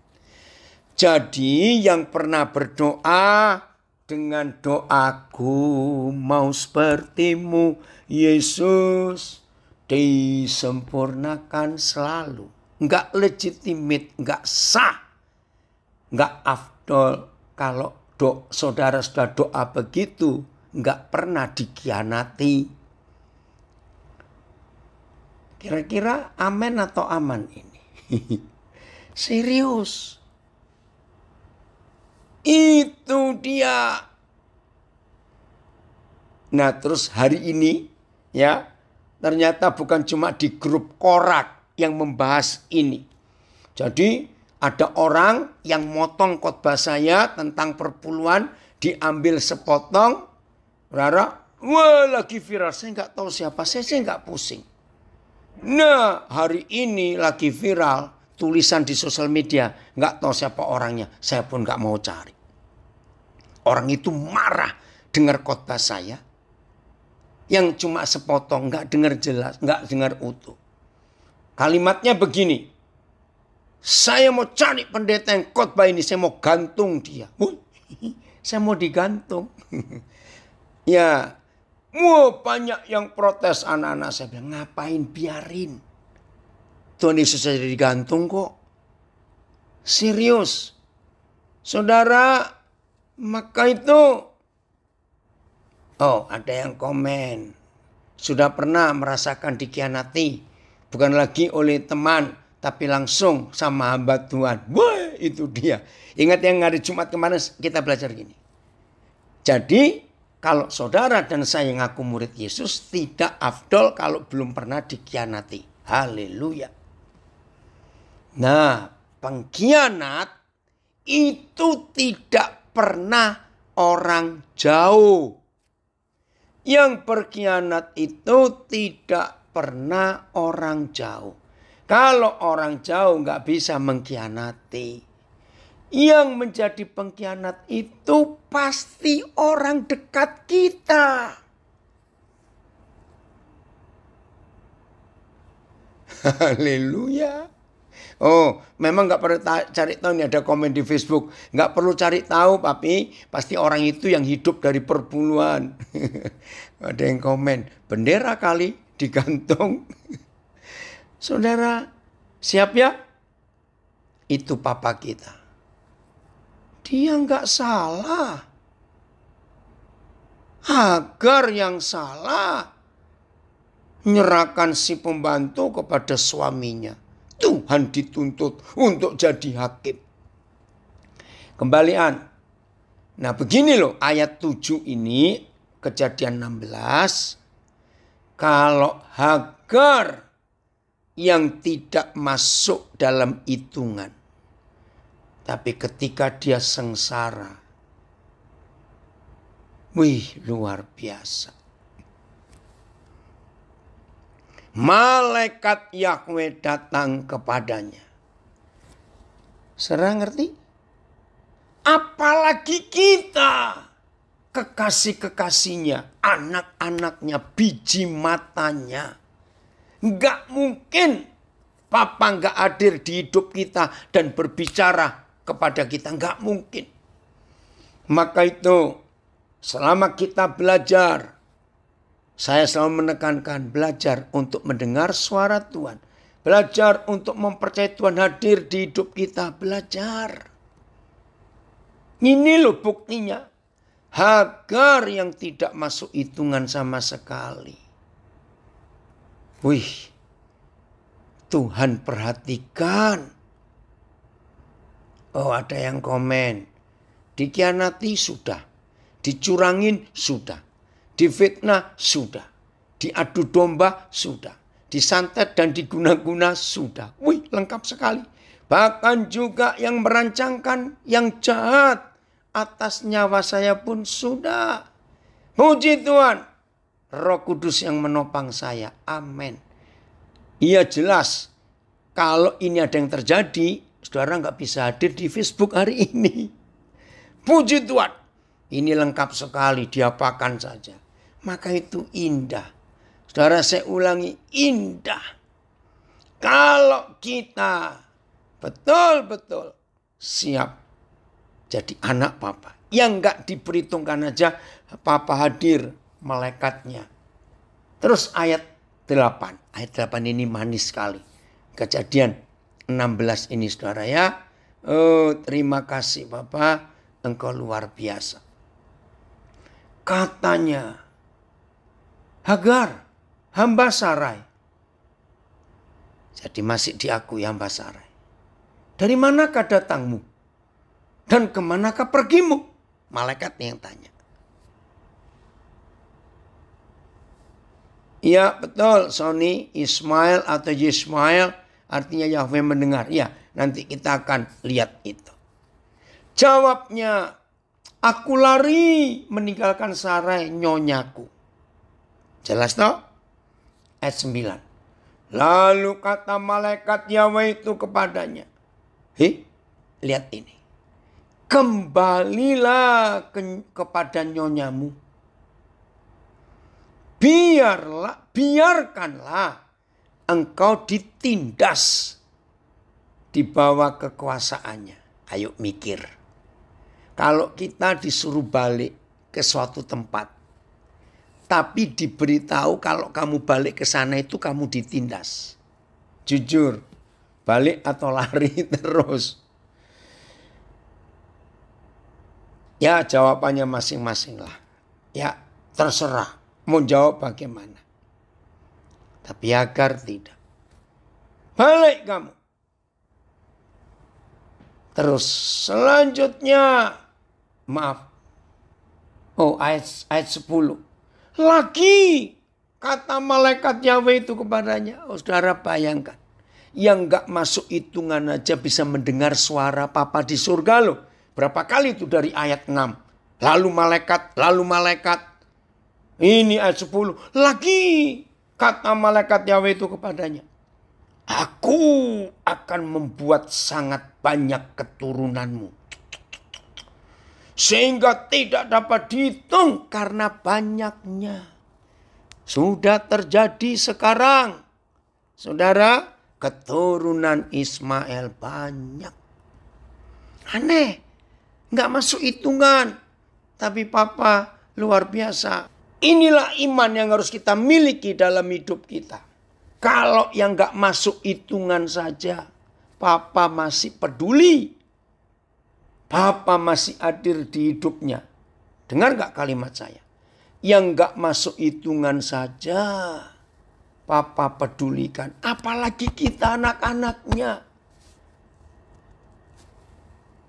Jadi yang pernah berdoa dengan doaku mau sepertimu Yesus disempurnakan selalu. Enggak legitimate, enggak sah, enggak afdol. Kalau saudara sudah doa begitu, enggak pernah dikhianati. Kira-kira amin atau aman ini? Serius. Itu dia. Nah terus hari ini ya ternyata bukan cuma di grup Korak yang membahas ini. Jadi ada orang yang motong khotbah saya tentang perpuluhan, diambil sepotong. Rara, wah lagi viral. Saya nggak tahu siapa, saya nggak pusing. Nah hari ini lagi viral tulisan di sosial media. Nggak tahu siapa orangnya, saya pun nggak mau cari. Orang itu marah dengar khotbah saya. Yang cuma sepotong, nggak dengar jelas, nggak dengar utuh. Kalimatnya begini. Saya mau cari pendeta yang khotbah ini. Saya mau gantung dia. Saya mau digantung. Ya. Banyak yang protes anak-anak. Saya bilang ngapain biarin. Tuhan Yesus saja digantung kok. Serius. Saudara. Maka itu. Ada yang komen. Sudah pernah merasakan dikhianati. Bukan lagi oleh teman. Tapi langsung sama hamba Tuhan. Wah itu dia. Ingat yang hari Jumat kemarin kita belajar gini. Jadi kalau saudara dan saya ngaku murid Yesus. Tidak afdol kalau belum pernah dikhianati. Haleluya. Nah pengkhianat itu tidak pernah orang jauh. Yang berkhianat itu tidak pernah orang jauh. Kalau orang jauh nggak bisa mengkhianati. Yang menjadi pengkhianat itu pasti orang dekat kita. Haleluya. Memang nggak perlu cari tahu, nih ada komen di Facebook. Nggak perlu cari tahu, tapi pasti orang itu yang hidup dari perpuluhan. Ada yang komen, bendera kali digantung. Saudara, siap ya? Itu papa kita. Dia nggak salah. Hagar yang salah. Menyerahkan si pembantu kepada suaminya. Tuhan dituntut untuk jadi hakim. Kembalian. Nah begini loh ayat 7 ini. Kejadian 16. Kalau Hagar yang tidak masuk dalam hitungan. Tapi ketika dia sengsara, wih, luar biasa. Malaikat Yahweh datang kepadanya. Saudara ngerti? Apalagi kita, kekasih-kekasihnya, anak-anaknya, biji matanya. Nggak mungkin Papa nggak hadir di hidup kita dan berbicara kepada kita. Nggak mungkin. Maka itu selama kita belajar, saya selalu menekankan belajar untuk mendengar suara Tuhan. Belajar untuk mempercayai Tuhan hadir di hidup kita. Belajar. Ini loh buktinya. Hagar yang tidak masuk hitungan sama sekali. Wih, Tuhan perhatikan. Oh, ada yang komen. Dikhianati sudah. Dicurangin sudah. Difitnah sudah. Diadu domba sudah. Disantet dan diguna-guna sudah. Wih, lengkap sekali. Bahkan juga yang merancangkan yang jahat atas nyawa saya pun sudah. Puji Tuhan. Roh Kudus yang menopang saya. Amin. Iya jelas. Kalau ini ada yang terjadi, saudara nggak bisa hadir di Facebook hari ini. Puji Tuhan. Ini lengkap sekali, diapakan saja. Maka itu indah. Saudara, saya ulangi, indah. Kalau kita betul-betul siap jadi anak Papa. Yang nggak diperhitungkan aja, Papa hadir malaikatnya. Terus ayat 8. Ayat 8 ini manis sekali. Kejadian 16 ini saudara ya. Oh, terima kasih Bapak, engkau luar biasa. Katanya, Hagar, hamba Sarai. Jadi masih diakui hamba Sarai. Dari manakah datangmu? Dan kemanakah pergimu? Malaikatnya yang tanya. Ya betul, Sony, Ismail atau Yismail artinya Yahweh mendengar. Ya, nanti kita akan lihat itu. Jawabnya, aku lari meninggalkan Sarai nyonyaku. Jelas toh? Ayat 9. Lalu kata malaikat Yahweh itu kepadanya. Lihat ini. Kembalilah kepada nyonyamu. Biarkanlah engkau ditindas di bawah kekuasaannya. Ayo mikir. Kalau kita disuruh balik ke suatu tempat, tapi diberitahu kalau kamu balik ke sana itu kamu ditindas. Jujur, balik atau lari terus? Ya jawabannya masing-masing lah. Ya terserah mau jawab bagaimana. Tapi Hagar tidak. Balik kamu. Terus selanjutnya. Maaf. Oh ayat 10. Lagi kata malaikat Yahweh itu kepadanya. Oh saudara bayangkan. Yang gak masuk hitungan aja bisa mendengar suara Papa di surga loh. Berapa kali itu dari ayat 6. Lalu malaikat. Ini ayat 10. Lagi kata malaikat Yahweh itu kepadanya. Aku akan membuat sangat banyak keturunanmu. Sehingga tidak dapat dihitung karena banyaknya. Sudah terjadi sekarang. Saudara, keturunan Ismail banyak. Aneh. Nggak masuk hitungan. Tapi Papa luar biasa. Inilah iman yang harus kita miliki dalam hidup kita. Kalau yang nggak masuk hitungan saja. Papa masih peduli. Papa masih hadir di hidupnya. Dengar nggak kalimat saya? Yang nggak masuk hitungan saja. Papa pedulikan. Apalagi kita anak-anaknya.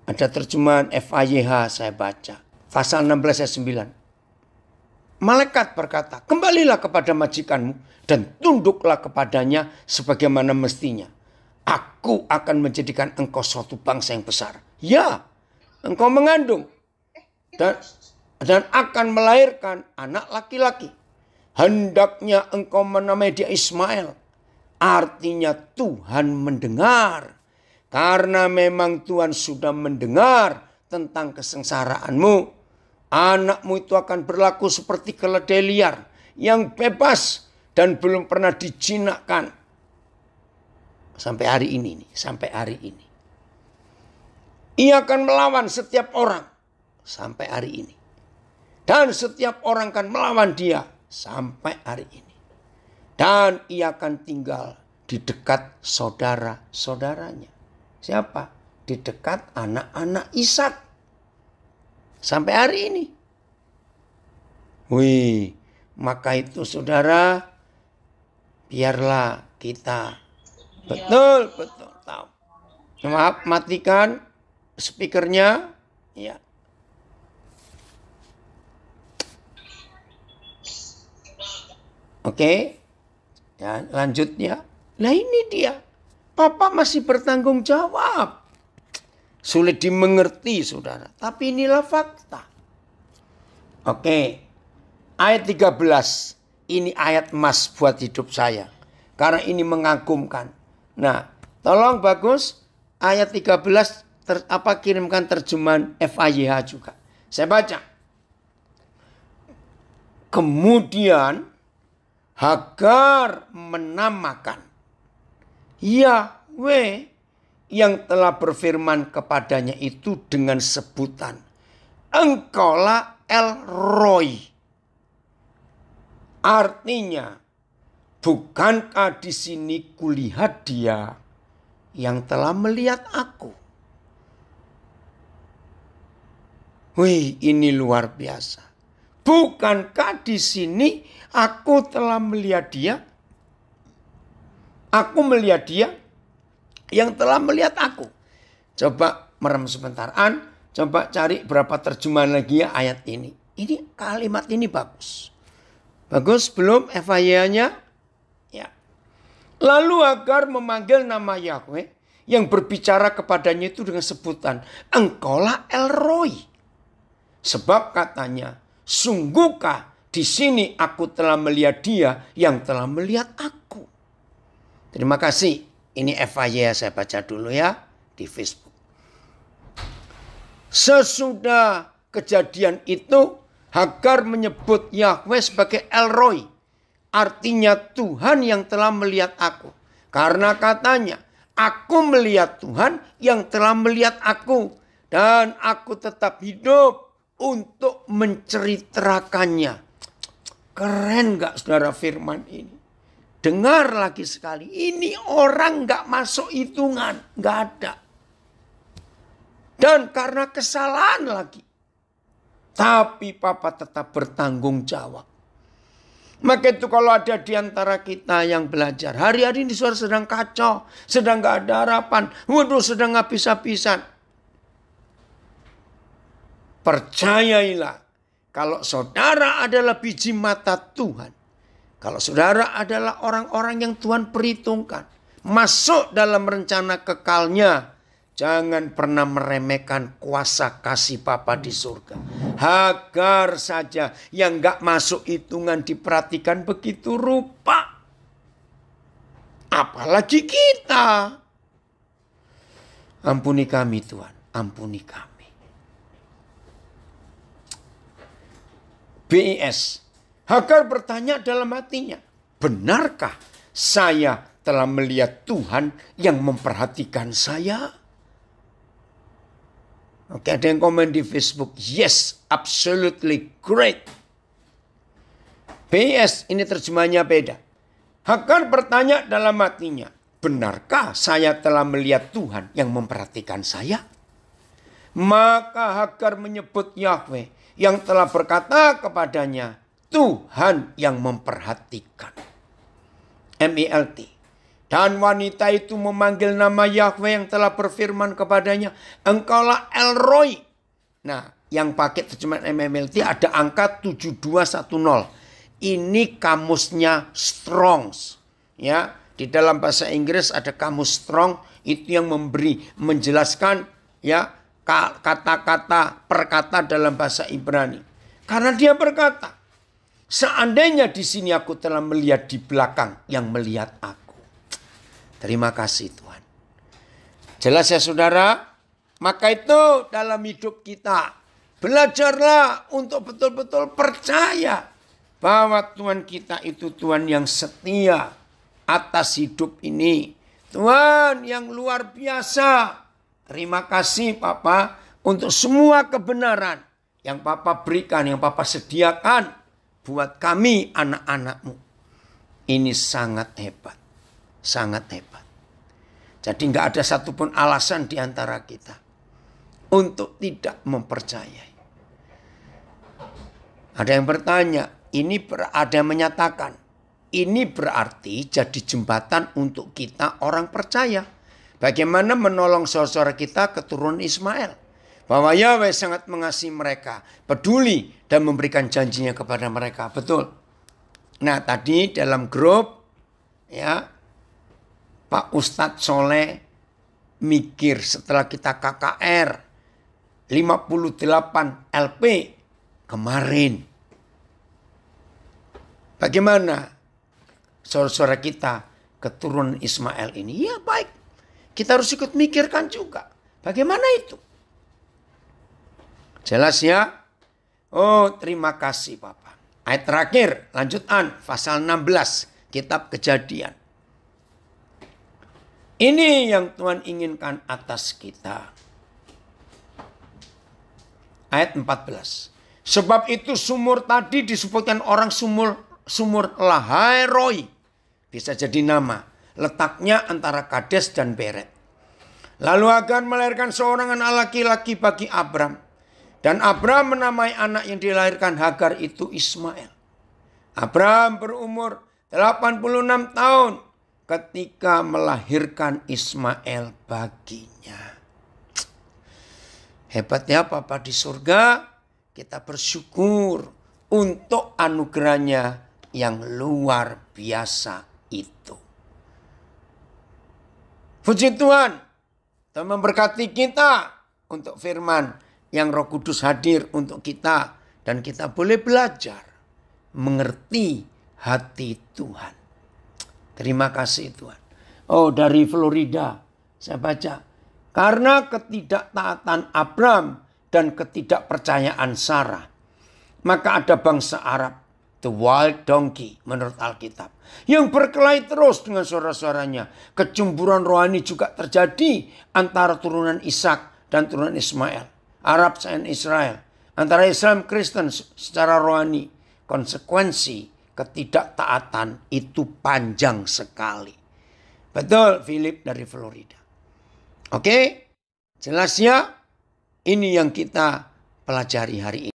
Ada terjemahan FAYH saya baca. Pasal 16 ayat 9. Malaikat berkata, kembalilah kepada majikanmu dan tunduklah kepadanya sebagaimana mestinya. Aku akan menjadikan engkau suatu bangsa yang besar. Ya, engkau mengandung dan akan melahirkan anak laki-laki. Hendaknya engkau menamai dia Ismail. Artinya Tuhan mendengar. Karena memang Tuhan sudah mendengar tentang kesengsaraanmu. Anakmu itu akan berlaku seperti keledai liar yang bebas dan belum pernah dijinakkan. Sampai hari ini nih, sampai hari ini. Ia akan melawan setiap orang sampai hari ini. Dan setiap orang akan melawan dia sampai hari ini. Dan ia akan tinggal di dekat saudara-saudaranya. Siapa? Di dekat anak-anak Ishak. Sampai hari ini. Wih, maka itu saudara, biarlah kita betul-betul tahu. Maaf, matikan speakernya. Ya. Oke. Ya, lanjut ya. Nah ini dia. Papa masih bertanggung jawab. Sulit dimengerti saudara. Tapi inilah fakta. Oke. Ayat 13. Ini ayat emas buat hidup saya. Karena ini mengagumkan. Nah, tolong bagus. Ayat 13 kirimkan terjemahan FAYH juga. Saya baca. Kemudian Hagar menamakan Yahweh yang telah berfirman kepadanya itu dengan sebutan Engkaulah El Roi. Artinya, bukankah di sini kulihat dia yang telah melihat aku? Wih, ini luar biasa. Bukankah di sini aku telah melihat dia? Aku melihat dia yang telah melihat aku. Coba merem sebentaraan. Coba cari berapa terjemahan lagi ya ayat ini. Ini kalimat ini bagus. Bagus belum FAY-nya? Ya. Lalu Hagar memanggil nama Yahweh yang berbicara kepadanya itu dengan sebutan Engkaulah El Roi. Sebab katanya, sungguhkah di sini aku telah melihat dia yang telah melihat aku. Terima kasih. Ini FAY saya baca dulu ya di Facebook. Sesudah kejadian itu, Hagar menyebut Yahweh sebagai El Roi. Artinya Tuhan yang telah melihat aku. Karena katanya, aku melihat Tuhan yang telah melihat aku. Dan aku tetap hidup untuk menceritakannya. Keren gak saudara firman ini? Dengar lagi sekali. Ini orang gak masuk hitungan. Gak ada. Dan karena kesalahan lagi. Tapi Papa tetap bertanggung jawab. Maka itu kalau ada di antara kita yang belajar. Hari-hari ini saudara sedang kacau. Sedang gak ada harapan. Waduh, sedang habis-habisan. Percayailah. Kalau saudara adalah biji mata Tuhan. Kalau saudara adalah orang-orang yang Tuhan perhitungkan. Masuk dalam rencana kekalnya. Jangan pernah meremehkan kuasa kasih Bapa di surga. Hagar saja yang gak masuk hitungan diperhatikan begitu rupa. Apalagi kita. Ampuni kami Tuhan, ampuni kami. BIS. Hagar bertanya dalam hatinya. Benarkah saya telah melihat Tuhan yang memperhatikan saya? Oke, ada yang komen di Facebook. Yes, absolutely great. BIS, ini terjemahnya beda. Hagar bertanya dalam hatinya. Benarkah saya telah melihat Tuhan yang memperhatikan saya? Maka Hagar menyebut Yahweh yang telah berkata kepadanya, Tuhan yang memperhatikan. MILT. Dan wanita itu memanggil nama Yahweh yang telah berfirman kepadanya, Engkaulah El Roi. Nah, yang pakai terjemahan MMLT ada angka 7210. Ini kamusnya Strongs. Ya, di dalam bahasa Inggris ada kamus Strong, itu yang menjelaskan ya kata-kata perkata dalam bahasa Ibrani. Karena dia berkata, seandainya di sini aku telah melihat di belakang yang melihat aku. Terima kasih Tuhan. Jelas ya saudara? Maka itu dalam hidup kita, belajarlah untuk betul-betul percaya bahwa Tuhan kita itu Tuhan yang setia atas hidup ini. Tuhan yang luar biasa. Terima kasih Papa untuk semua kebenaran yang Papa berikan, yang Papa sediakan buat kami anak-anak-Mu. Ini sangat hebat. Sangat hebat. Jadi nggak ada satupun alasan di antara kita untuk tidak mempercayai. Ada yang bertanya, ada yang menyatakan, ini berarti jadi jembatan untuk kita orang percaya. Bagaimana menolong saudara kita keturunan Ismail. Bahwa Yahweh sangat mengasihi mereka, peduli dan memberikan janjinya kepada mereka. Betul. Nah tadi dalam grup ya Pak Ustadz Soleh mikir setelah kita KKR 58 LP kemarin. Bagaimana saudara-saudara kita keturunan Ismail ini? Ya baik. Kita harus ikut mikirkan juga. Bagaimana itu? Jelas ya? Oh terima kasih Bapak. Ayat terakhir lanjutan pasal 16 kitab Kejadian. Ini yang Tuhan inginkan atas kita. Ayat 14. Sebab itu sumur tadi disebutkan orang sumur Lahairoi. Bisa jadi nama. Letaknya antara Kades dan Beret. Lalu Hagar melahirkan seorang anak laki-laki bagi Abram. Dan Abram menamai anak yang dilahirkan Hagar itu Ismail. Abram berumur 86 tahun ketika melahirkan Ismail baginya. Hebat ya Bapa di surga. Kita bersyukur untuk anugerahnya yang luar biasa itu. Puji Tuhan, Tuhan memberkati kita untuk firman yang Roh Kudus hadir untuk kita. Dan kita boleh belajar mengerti hati Tuhan. Terima kasih Tuhan. Oh dari Florida saya baca. Karena ketidaktaatan Abram dan ketidakpercayaan Sarah. Maka ada bangsa Arab. The wild donkey menurut Alkitab. Yang berkelahi terus dengan saudara-saudaranya. Kecemburuan rohani juga terjadi antara turunan Ishak dan turunan Ismail. Arab dan Israel. Antara Islam Kristen secara rohani. Konsekuensi ketidaktaatan itu panjang sekali. Betul Philip dari Florida. Oke? Jelas ya? Ini yang kita pelajari hari ini.